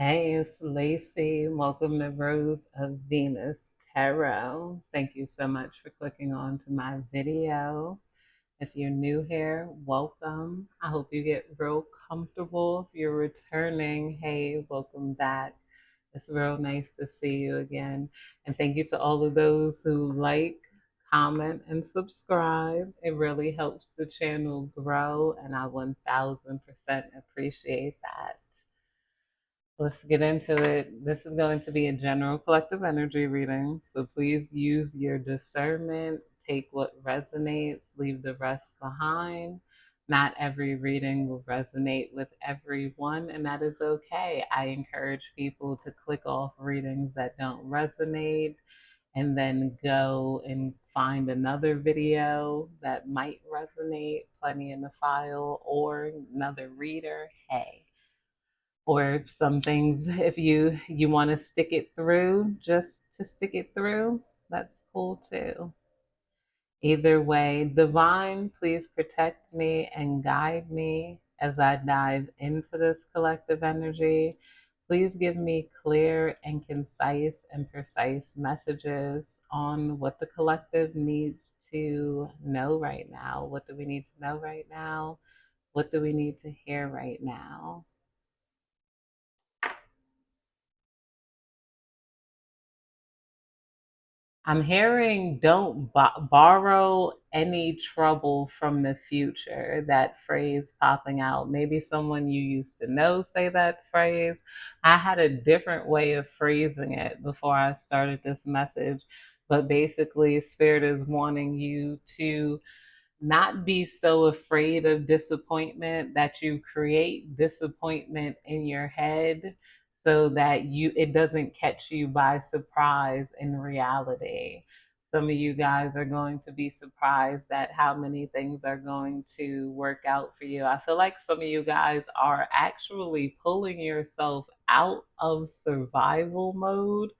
Hey, it's Lacey. Welcome to Rose of Venus Tarot. Thank you so much for clicking on to my video. If you're new here, welcome. I hope you get real comfortable. If you're returning, hey, welcome back. It's real nice to see you again. And thank you to all of those who like, comment, and subscribe. It really helps the channel grow, and I 1000% appreciate that. Let's get into it. This is going to be a general collective energy reading, so please use your discernment. Take what resonates, leave the rest behind. Not every reading will resonate with everyone, and that is okay. I encourage people to click off readings that don't resonate and then go and find another video that might resonate, plenty in the file, or another reader. Hey, or if some things, if you want to stick it through just to stick it through, that's cool too. Either way, divine, please protect me and guide me as I dive into this collective energy. Please give me clear and concise and precise messages on what the collective needs to know right now. What do we need to know right now? What do we need to hear right now? I'm hearing don't borrow any trouble from the future. That phrase popping out. Maybe someone you used to know say that phrase. I had a different way of phrasing it before I started this message, but basically, Spirit is wanting you to not be so afraid of disappointment that you create disappointment in your head so that you it doesn't catch you by surprise in reality. Some of you guys are going to be surprised at how many things are going to work out for you. I feel like some of you guys are actually pulling yourself out of survival mode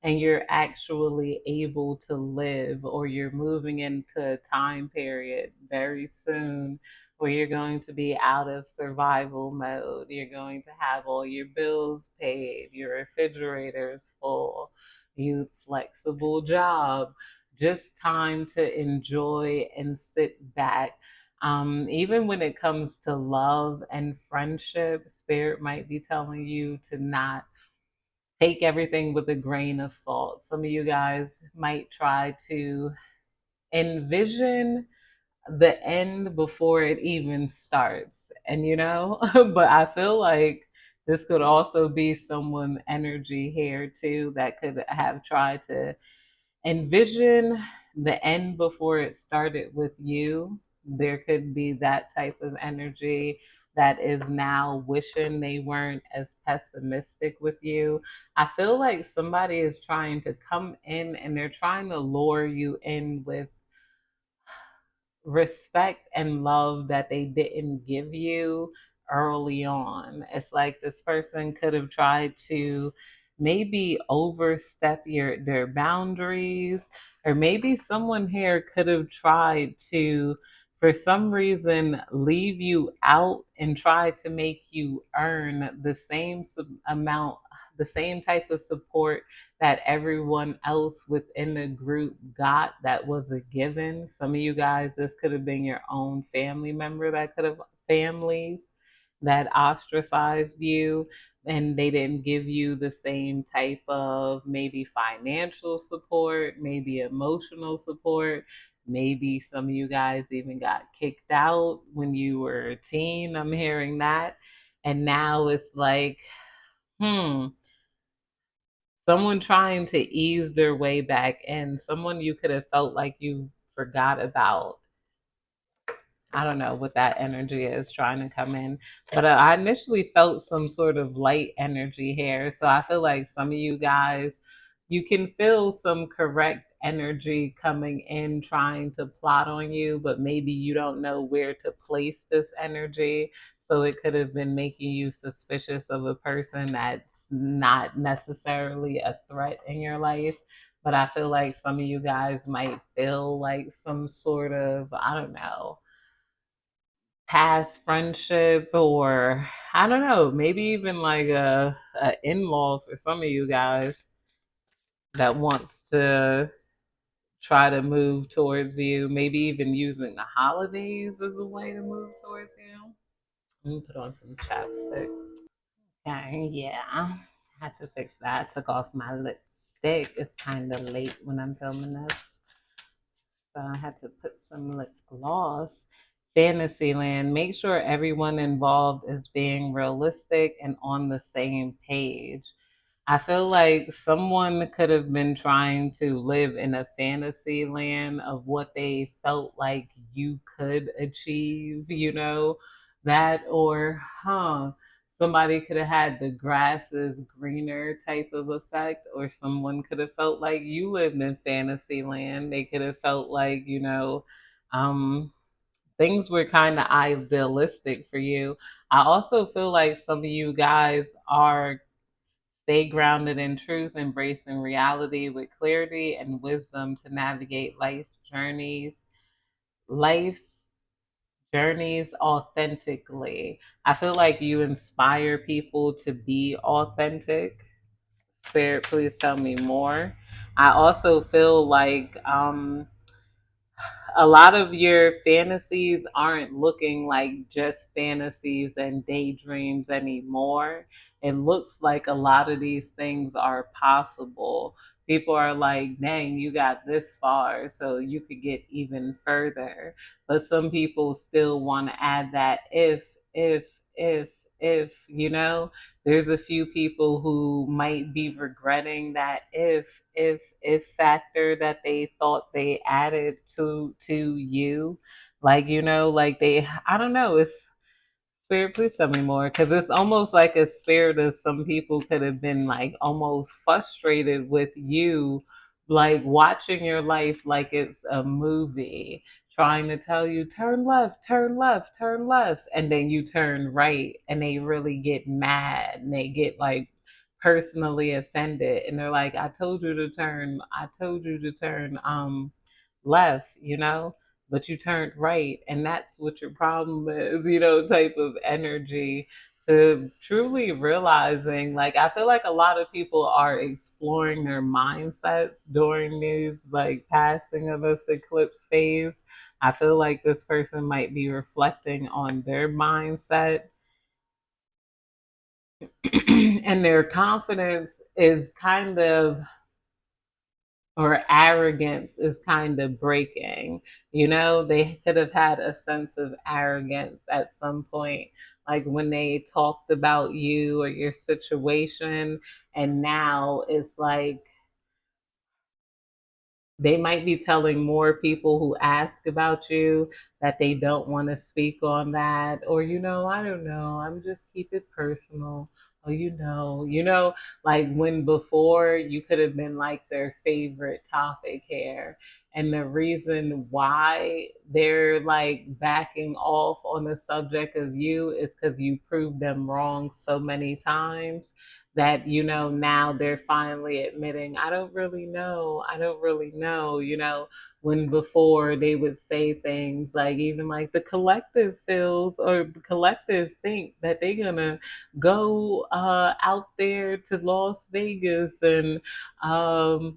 and you're actually able to live, or you're moving into a time period very soon where you're going to be out of survival mode. You're going to have all your bills paid, your refrigerator is full, you flexible job, just time to enjoy and sit back. Even when it comes to love and friendship, Spirit might be telling you to not take everything with a grain of salt. Some of you guys might try to envision the end before it even starts. And but I feel like this could also be someone energy here too that could have tried to envision the end before it started with you. There could be that type of energy that is now wishing they weren't as pessimistic with you. I feel like somebody is trying to come in and they're trying to lure you in with respect and love that they didn't give you early on. It's like this person could have tried to maybe overstep their boundaries, or maybe someone here could have tried to for some reason leave you out and try to make you earn the same amount, the same type of support that everyone else within the group got that was a given. Some of you guys, this could have been your own family member that could have families that ostracized you and they didn't give you the same type of maybe financial support, maybe emotional support. Maybe some of you guys even got kicked out when you were a teen. I'm hearing that. And now it's like, hmm, someone trying to ease their way back in, someone you could have felt like you forgot about. I don't know what that energy is trying to come in, but I initially felt some sort of light energy here. So I feel like some of you guys, you can feel some correct energy coming in trying to plot on you, but maybe you don't know where to place this energy. So it could have been making you suspicious of a person that's not necessarily a threat in your life. But I feel like some of you guys might feel like some sort of, I don't know, past friendship, or I don't know, maybe even like a a in-law for some of you guys that wants to try to move towards you, maybe even using the holidays as a way to move towards you. Let me put on some chapstick. Okay, yeah. I had to fix that. I took off my lipstick. It's kind of late when I'm filming this. So I had to put some lip gloss. Fantasyland, make sure everyone involved is being realistic and on the same page. I feel like someone could have been trying to live in a fantasy land of what they felt like you could achieve, that, or, somebody could have had the grass is greener type of effect, or someone could have felt like you lived in fantasy land. They could have felt like, um, things were kind of idealistic for you. I also feel like some of you guys are stay grounded in truth, embracing reality with clarity and wisdom to navigate life's journeys authentically. I feel like you inspire people to be authentic. Spirit, please tell me more. I also feel like a lot of your fantasies aren't looking like just fantasies and daydreams anymore. It looks like a lot of these things are possible. People are like, dang, you got this far, so you could get even further. But some people still want to add that if, if, if. There's a few people who might be regretting that if factor that they thought they added to you, like, like they, I don't know, it's spirit, please tell me more, because it's almost like a spirit of some people could have been like almost frustrated with you, like watching your life like it's a movie, trying to tell you turn left, turn left, turn left, and then you turn right, and they really get mad and they get like personally offended, and they're like, I told you to turn left, but you turned right, and that's what your problem is, type of energy. To truly realizing, like, I feel like a lot of people are exploring their mindsets during these like passing of this eclipse phase. I feel like this person might be reflecting on their mindset and their confidence is kind of, or arrogance is kind of breaking. They could have had a sense of arrogance at some point, like when they talked about you or your situation, and now it's like they might be telling more people who ask about you that they don't want to speak on that, or I don't know, I'm just keep it personal. Oh, like when before you could have been like their favorite topic here, and the reason why they're like backing off on the subject of you is because you proved them wrong so many times that now they're finally admitting, I don't really know, when before they would say things like, even like the collective feels or the collective think that they're gonna go out there to Las Vegas and um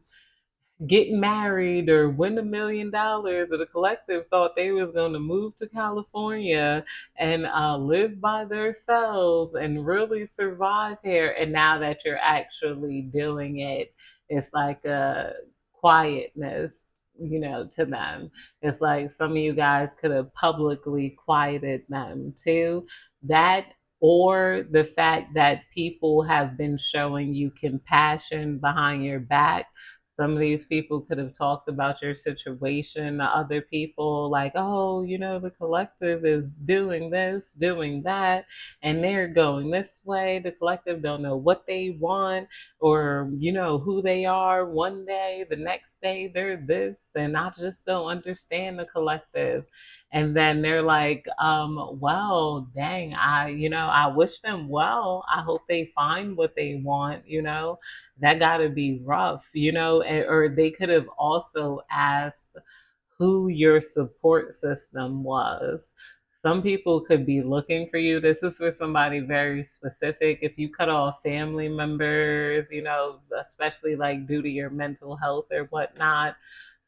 get married or win $1 million, or the collective thought they was going to move to California and live by themselves and really survive here, and now that you're actually doing it, it's like a quietness, to them. It's like some of you guys could have publicly quieted them too. That, or the fact that people have been showing you compassion behind your back. Some of these people could have talked about your situation to other people, like, oh, the collective is doing this, doing that, and they're going this way. The collective don't know what they want, or, who they are one day, the next day they're this, and I just don't understand the collective. And then they're like, well, dang, I wish them well. I hope they find what they want, that got to be rough, or they could have also asked who your support system was. some people could be looking for you. This is for somebody very specific. If you cut off family members, especially like due to your mental health or whatnot,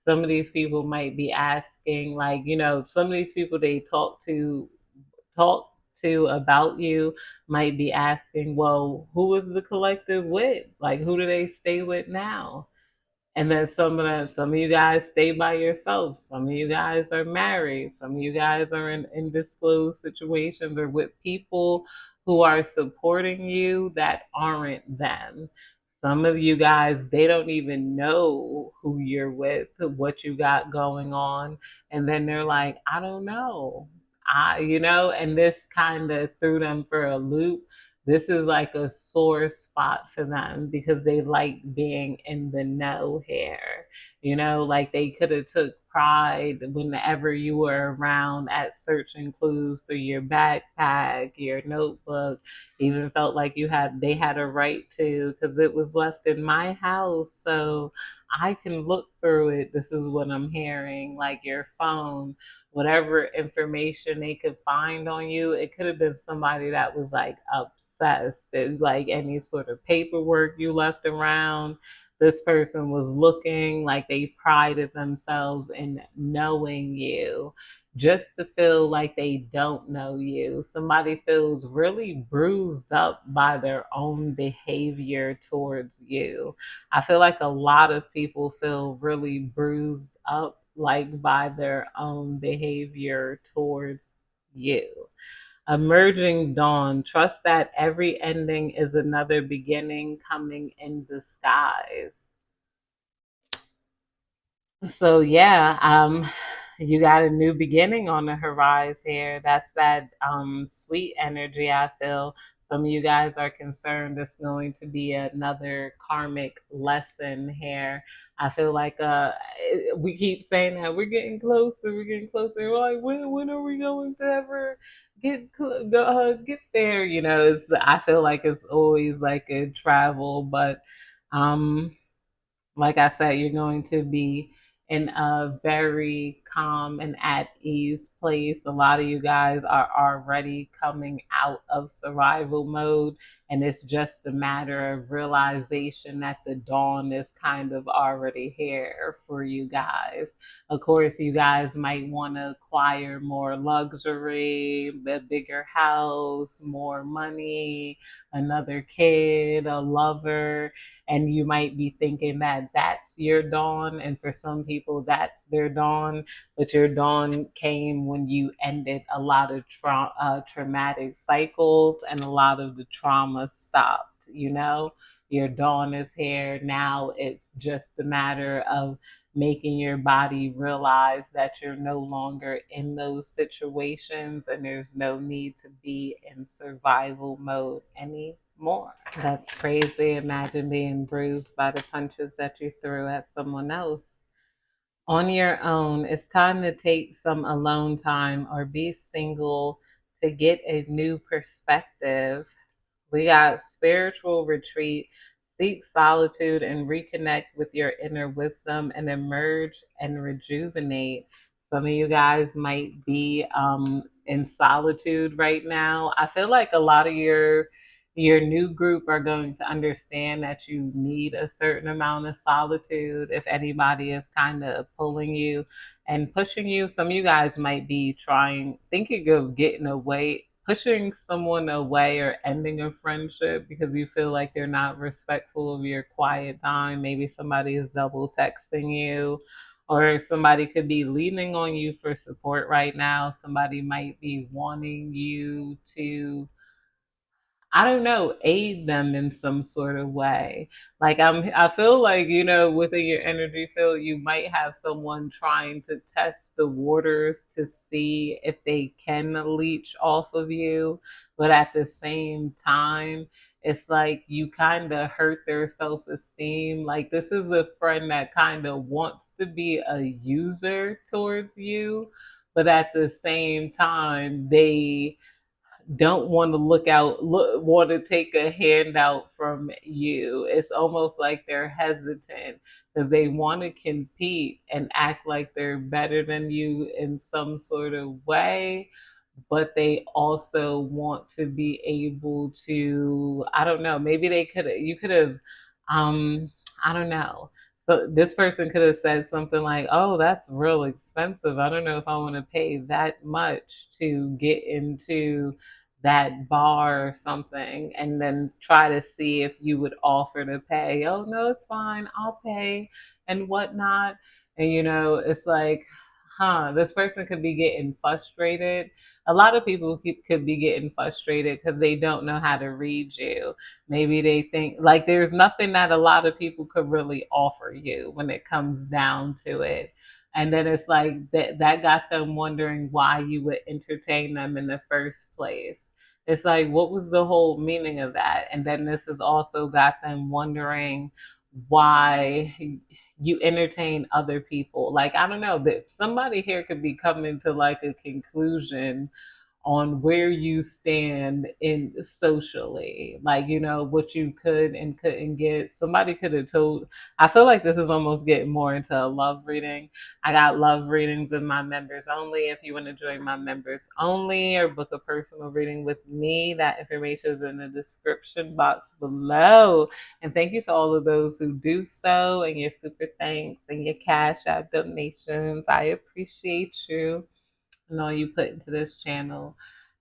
some of these people might be asking, like, some of these people they talk to about you might be asking, well, who is the collective with? Like, who do they stay with now? And then some of you guys stay by yourselves. Some of you guys are married. Some of you guys are in undisclosed situations or with people who are supporting you that aren't them. Some of you guys, they don't even know who you're with, what you got going on. And then they're like, I don't know. And this kind of threw them for a loop. This is like a sore spot for them because they like being in the know here. Like they could have took pride whenever you were around at searching clues through your backpack, your notebook, even felt like they had a right to because it was left in my house. So I can look through it. This is what I'm hearing, like your phone, whatever information they could find on you. It could have been somebody that was like obsessed, like any sort of paperwork you left around. This person was looking like they prided themselves in knowing you just to feel like they don't know you. Somebody feels really bruised up by their own behavior towards you. I feel like a lot of people feel really bruised up like by their own behavior towards you. Emerging dawn, trust that every ending is another beginning coming in disguise. So yeah, you got a new beginning on the horizon here. That's that sweet energy I feel. Some of you guys are concerned it's going to be another karmic lesson here. I feel like we keep saying that we're getting closer. We're like, when are we going to ever get there? I feel like it's always like a travel, but um like I said, you're going to be in a very calm and at ease place. A lot of you guys are already coming out of survival mode, and it's just a matter of realization that the dawn is kind of already here for you guys. Of course, you guys might want to acquire more luxury, a bigger house, more money, another kid, a lover, and you might be thinking that that's your dawn, and for some people that's their dawn, but your dawn came when you ended a lot of traumatic cycles and a lot of the trauma stopped. Your dawn is here now. It's just a matter of making your body realize that you're no longer in those situations and there's no need to be in survival mode anymore. That's crazy. Imagine being bruised by the punches that you threw at someone else. On your own, it's time to take some alone time or be single to get a new perspective. We got spiritual retreat, seek solitude and reconnect with your inner wisdom and emerge and rejuvenate. Some of you guys might be in solitude right now. I feel like a lot of your new group are going to understand that you need a certain amount of solitude. If anybody is kind of pulling you and pushing you, some of you guys might be thinking of getting away, pushing someone away or ending a friendship because you feel like they're not respectful of your quiet time. Maybe somebody is double texting you, or somebody could be leaning on you for support right now. Somebody might be wanting you to, I don't know, aid them in some sort of way. Like I feel like, within your energy field, you might have someone trying to test the waters to see if they can leech off of you. But at the same time, it's like you kind of hurt their self-esteem. Like this is a friend that kind of wants to be a user towards you, but at the same time, they don't want to want to take a handout from you. It's almost like they're hesitant because they want to compete and act like they're better than you in some sort of way. but they also want to be able to, I don't know, maybe you could have, um, I don't know. So this person could have said something like, "Oh, that's real expensive. I don't know if I want to pay that much to get into that bar or something," and then try to see if you would offer to pay. "Oh, no, it's fine. I'll pay," and whatnot. And it's like, this person could be getting frustrated. A lot of people could be getting frustrated because they don't know how to read you. Maybe they think like there's nothing that a lot of people could really offer you when it comes down to it. And then it's like that got them wondering why you would entertain them in the first place. It's like, what was the whole meaning of that? And then this has also got them wondering why you entertain other people. Like, I don't know, that somebody here could be coming to like a conclusion on where you stand in socially, like what you could and couldn't get. Somebody could have told. I feel like this is almost getting more into a love reading. I got love readings in my members only. If you want to join my members only or book a personal reading with me, that information is in the description box below. And thank you to all of those who do so, and your super thanks and your cash app donations. I appreciate you and all you put into this channel.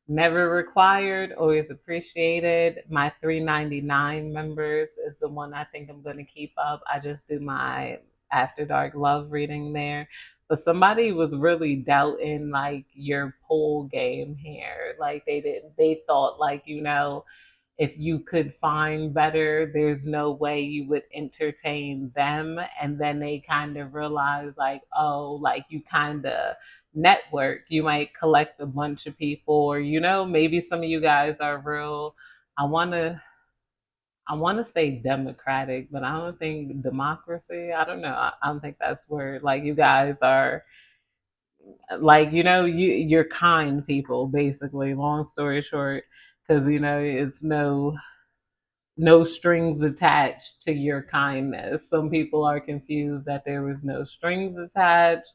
Never required, always appreciated. My 399 members is the one I think I'm going to keep up. I just do my after dark love reading there. But somebody was really doubting like your pool game here. Like they thought like, if you could find better, there's no way you would entertain them. And then they kind of realize like, oh, like you kind of network. You might collect a bunch of people, or maybe some of you guys are real. I want to. I want to say democratic, but I don't think democracy. I don't know. I don't think that's where like you guys are like you're kind people basically. Long story short, because it's no strings attached to your kindness. Some people are confused that there was no strings attached.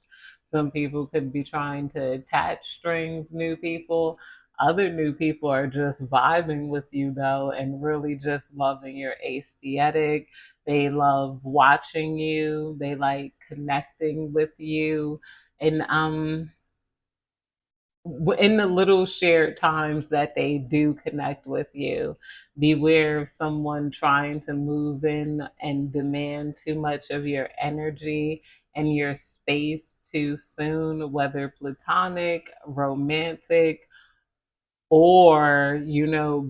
Some people could be trying to attach strings, new people. Other new people are just vibing with you though and really just loving your aesthetic. They love watching you. They like connecting with you. And in the little shared times that they do connect with you, beware of someone trying to move in and demand too much of your energy and your space too soon, whether platonic, romantic, or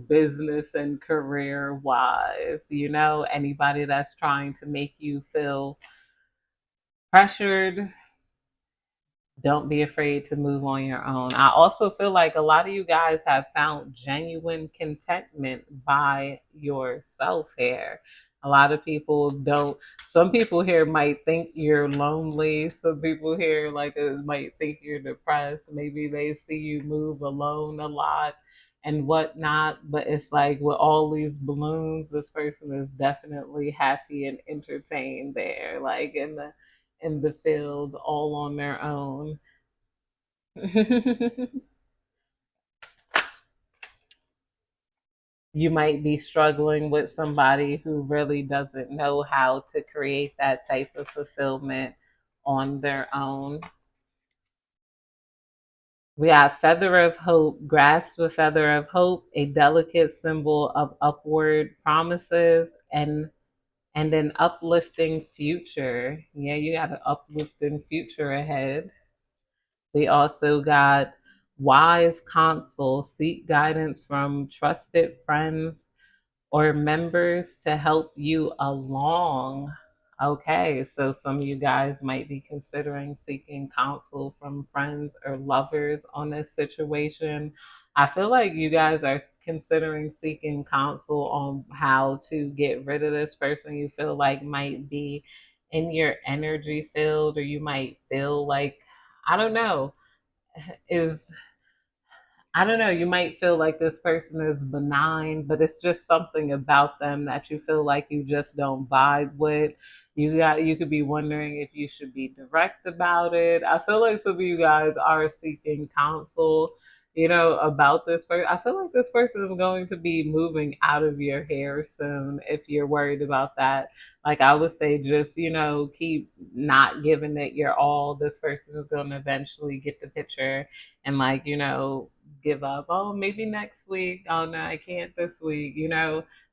business and career wise. Anybody that's trying to make you feel pressured, don't be afraid to move on your own. I also feel like a lot of you guys have found genuine contentment by yourself here. A lot of people don't. Some people here might think you're lonely. Some people here might think you're depressed. Maybe they see you move alone a lot and whatnot. But it's like with all these balloons, this person is definitely happy and entertained there, like in the field all on their own. You might be struggling with somebody who really doesn't know how to create that type of fulfillment on their own. We have feather of hope, grasp a feather of hope, a delicate symbol of upward promises and an uplifting future. Yeah, you got an uplifting future ahead. We also got wise counsel, seek guidance from trusted friends or members to help you along. Okay, so some of you guys might be considering seeking counsel from friends or lovers on this situation. I feel like you guys are considering seeking counsel on how to get rid of this person you feel like might be in your energy field, or you might feel like, I don't know, is I don't know, you might feel like this person is benign, but it's just something about them that you feel like you just don't vibe with. You could be wondering if you should be direct about it. I feel like some of you guys are seeking counsel about this person. I feel like this person is going to be moving out of your hair soon if you're worried about that. Like I would say, just, keep not giving it your all. This person is going to eventually get the picture and, like, give up. Oh, maybe next week. Oh, no, I can't this week.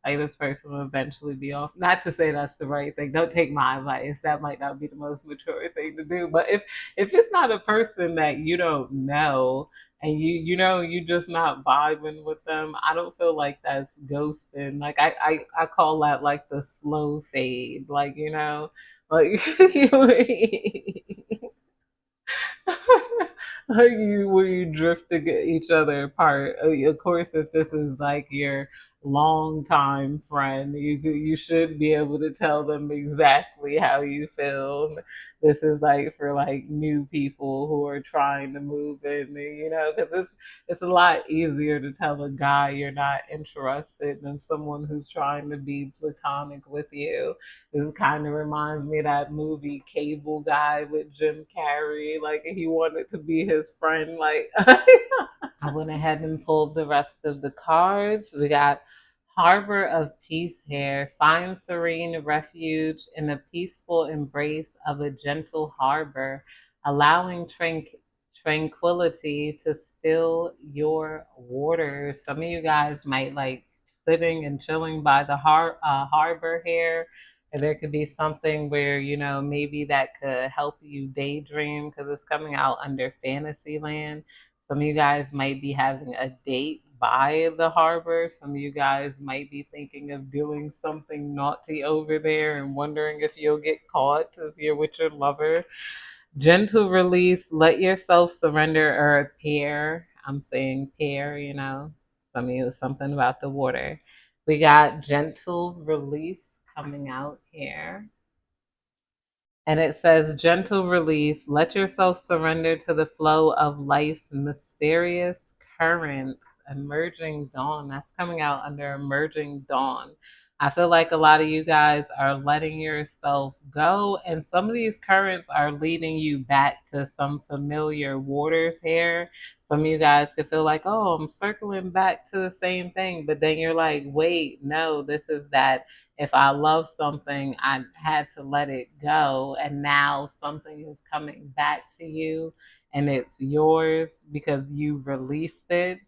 Like this person will eventually be off. Not to say that's the right thing. Don't take my advice. That might not be the most mature thing to do. But if it's not a person that you don't know, and you just not vibing with them, I don't feel like that's ghosting. Like I call that like the slow fade. Like, like like you where you drift to get each other apart. Of course, if this is like your longtime friend, you should be able to tell them exactly how you feel. This is like for like new people who are trying to move in, because it's a lot easier to tell a guy you're not interested than someone who's trying to be platonic with you. This kind of reminds me of that movie Cable Guy with Jim Carrey. Like he wanted to be his friend. Like I went ahead and pulled the rest of the cards. We got Harbor of Peace here. Find serene refuge in the peaceful embrace of a gentle harbor, allowing tranquility to still your waters. Some of you guys might like sitting and chilling by the harbor here. And there could be something where, maybe that could help you daydream because it's coming out under Fantasyland. Some of you guys might be having a date by the harbor. Some of you guys might be thinking of doing something naughty over there and wondering if you'll get caught if you're with your lover. Gentle release, let yourself surrender or appear. I'm saying pair, Some of you, something about the water. We got gentle release coming out here. And it says, gentle release, let yourself surrender to the flow of life's mysterious currents. Emerging dawn. That's coming out under emerging dawn. I feel like a lot of you guys are letting yourself go, and some of these currents are leading you back to some familiar waters here. Some of you guys could feel like, oh, I'm circling back to the same thing, but then you're like, wait, no, this is that if I love something, I had to let it go. And now something is coming back to you and it's yours because you released it.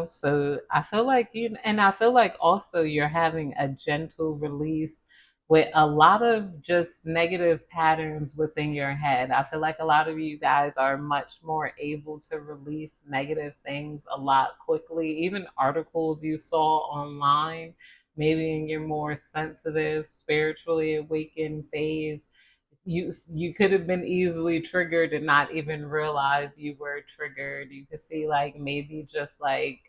So I feel like and I feel like also you're having a gentle release with a lot of just negative patterns within your head. I feel like a lot of you guys are much more able to release negative things a lot quickly. Even articles you saw online, maybe in your more sensitive, spiritually awakened phase, you could have been easily triggered and not even realize you were triggered. You could see like maybe just like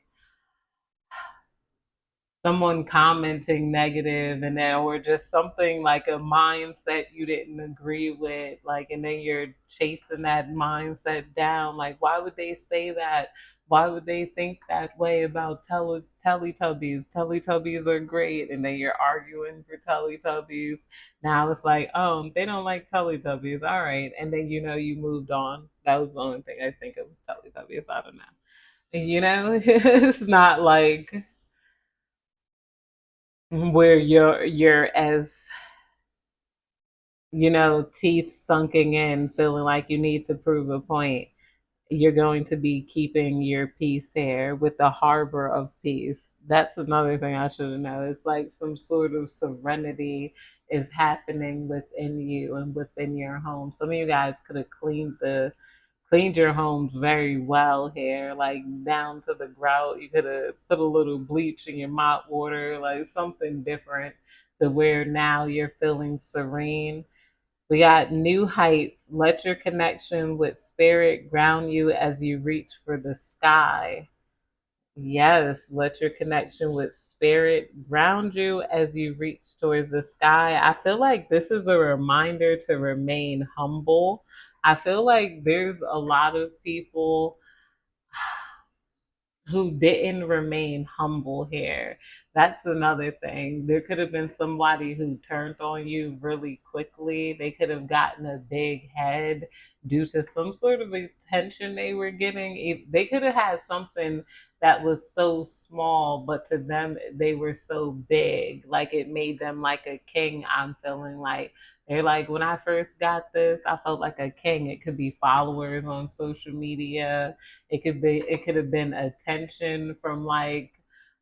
someone commenting negative and then or just something like a mindset you didn't agree with, like, and then you're chasing that mindset down, like why would they say that, why would they think that way about teletubbies are great, and then you're arguing for teletubbies. Now it's like, oh, they don't like teletubbies, all right, and then you moved on. That was the only thing I think it was teletubbies, I don't know. It's not like where you're as teeth sunken in, feeling like you need to prove a point. You're going to be keeping your peace here with the harbor of peace. That's another thing I should have known. It's like some sort of serenity is happening within you and within your home. Some of you guys could have cleaned your homes very well here, like down to the grout. You could have put a little bleach in your mop water, like something different to where now you're feeling serene. We got new heights. Let your connection with spirit ground you as you reach for the sky. Yes, let your connection with spirit ground you as you reach towards the sky. I feel like this is a reminder to remain humble. I feel like there's a lot of people who didn't remain humble here. That's another thing. There could have been somebody who turned on you really quickly. They could have gotten a big head due to some sort of attention they were getting. They could have had something that was so small, but to them, they were so big. Like it made them like a king. I'm feeling like they're like, when I first got this, I felt like a king. It could be followers on social media. It could have been attention from like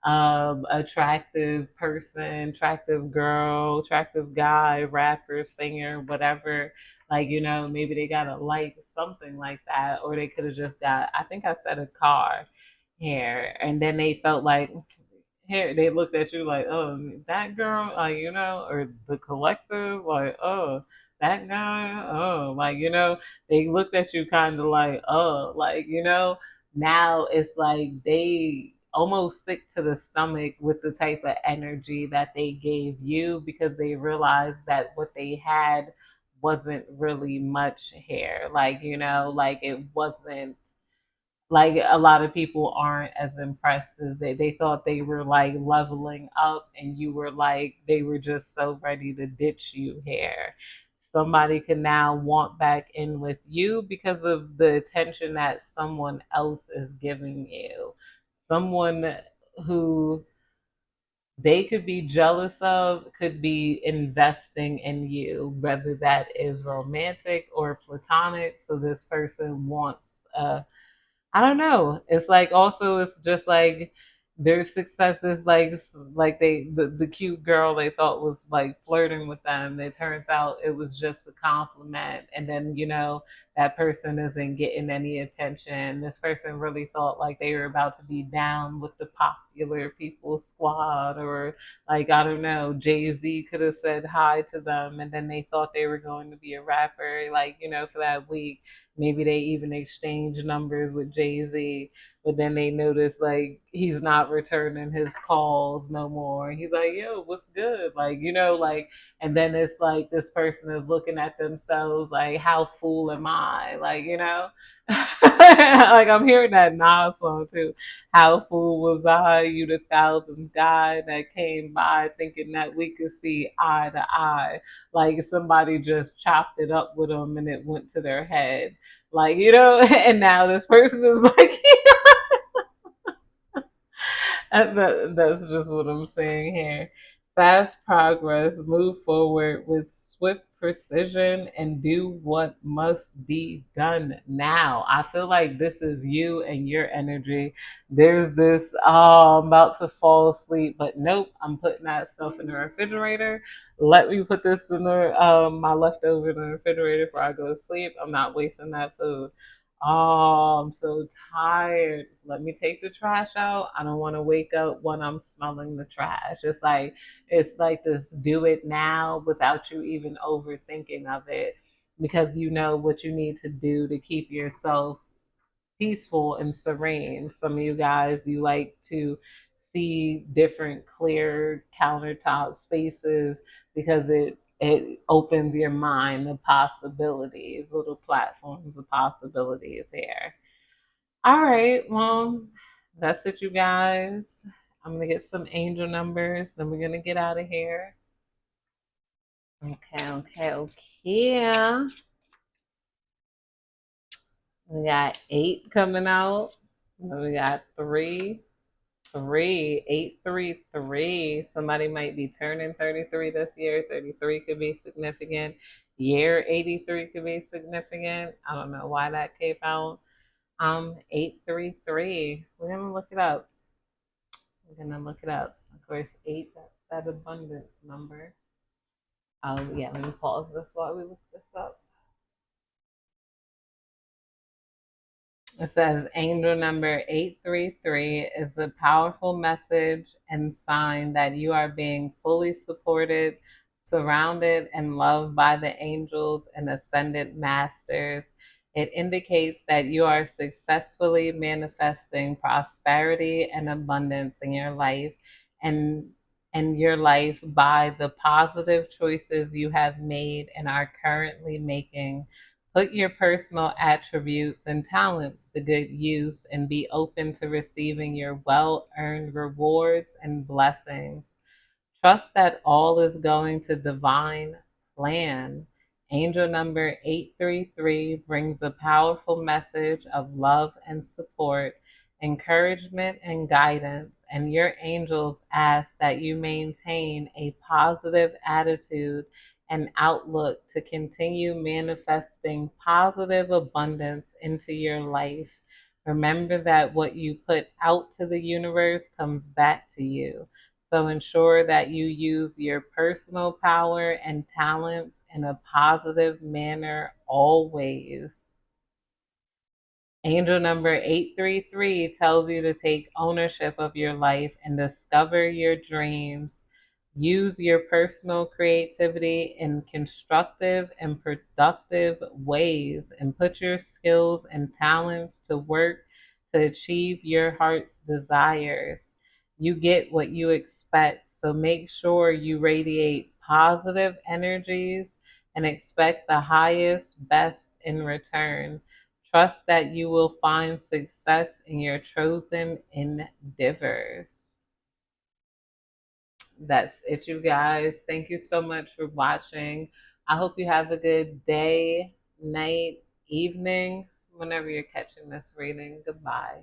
attractive person, attractive girl, attractive guy, rapper, singer, whatever. Like, maybe they got a like something like that, or they could have just got, I think I said a car here, and then they felt like here they looked at you like, oh, that girl, like, or the collective, like, oh, that guy, oh, like, they looked at you kind of like, oh, like, now it's like they almost sick to the stomach with the type of energy that they gave you because they realized that what they had wasn't really much here. Like, like it wasn't like a lot of people aren't as impressed as they thought they were like leveling up and you were like they were just so ready to ditch you here. Somebody can now want back in with you because of the attention that someone else is giving you. Someone who they could be jealous of could be investing in you, whether that is romantic or platonic. So this person wants I don't know. It's like also it's just like their success is like the cute girl they thought was like flirting with them. It turns out it was just a compliment, and then that person isn't getting any attention. This person really thought like they were about to be down with the popular people squad, or like I don't know, Jay-Z could have said hi to them, and then they thought they were going to be a rapper, like for that week. Maybe they even exchange numbers with Jay Z, but then they notice like he's not returning his calls no more. He's like, yo, what's good? Like, like, and then it's like this person is looking at themselves like, how fool am I? Like, like I'm hearing that Nas song too. How fool was I? You the thousandth guy that came by thinking that we could see eye to eye. Like somebody just chopped it up with them and it went to their head. Like, and now this person is like, that's just what I'm saying here. Fast progress, move forward with swift precision, and do what must be done now. I feel like this is you and your energy. There's this, oh, I'm about to fall asleep, but nope, I'm putting that stuff in the refrigerator. Let me put this in the my leftover in the refrigerator before I go to sleep. I'm not wasting that food. Oh, I'm so tired. Let me take the trash out. I don't want to wake up when I'm smelling the trash. It's like this do it now without you even overthinking of it because you know what you need to do to keep yourself peaceful and serene. Some of you guys, you like to see different clear countertop spaces because it opens your mind to possibilities, little platforms of possibilities here. All right, well, that's it, you guys. I'm gonna get some angel numbers, then we're gonna get out of here. Okay, okay, okay. We got 8 coming out. Then we got 3, 3, 8, 3, 3. Somebody might be turning 33 this year. 33 could be significant. Year 83 could be significant. I don't know why that came out. 833. We're gonna look it up. We're gonna look it up. Of course, 8, that's that abundance number. Yeah, let me pause this while we look this up. It says angel number 833 is a powerful message and sign that you are being fully supported, surrounded, and loved by the angels and ascended masters. It indicates that you are successfully manifesting prosperity and abundance in your life and your life by the positive choices you have made and are currently making Put your personal attributes and talents to good use and be open to receiving your well earned rewards and blessings. Trust that all is going to divine plan. Angel number 833 brings a powerful message of love and support, encouragement and guidance, and your angels ask that you maintain a positive attitude and outlook to continue manifesting positive abundance into your life. Remember that what you put out to the universe comes back to you. So ensure that you use your personal power and talents in a positive manner always. Angel number 833 tells you to take ownership of your life and discover your dreams. Use your personal creativity in constructive and productive ways and put your skills and talents to work to achieve your heart's desires. You get what you expect, so make sure you radiate positive energies and expect the highest, best in return. Trust that you will find success in your chosen endeavors. That's it, you guys. Thank you so much for watching. I hope you have a good day, night, evening, whenever you're catching this reading. Goodbye.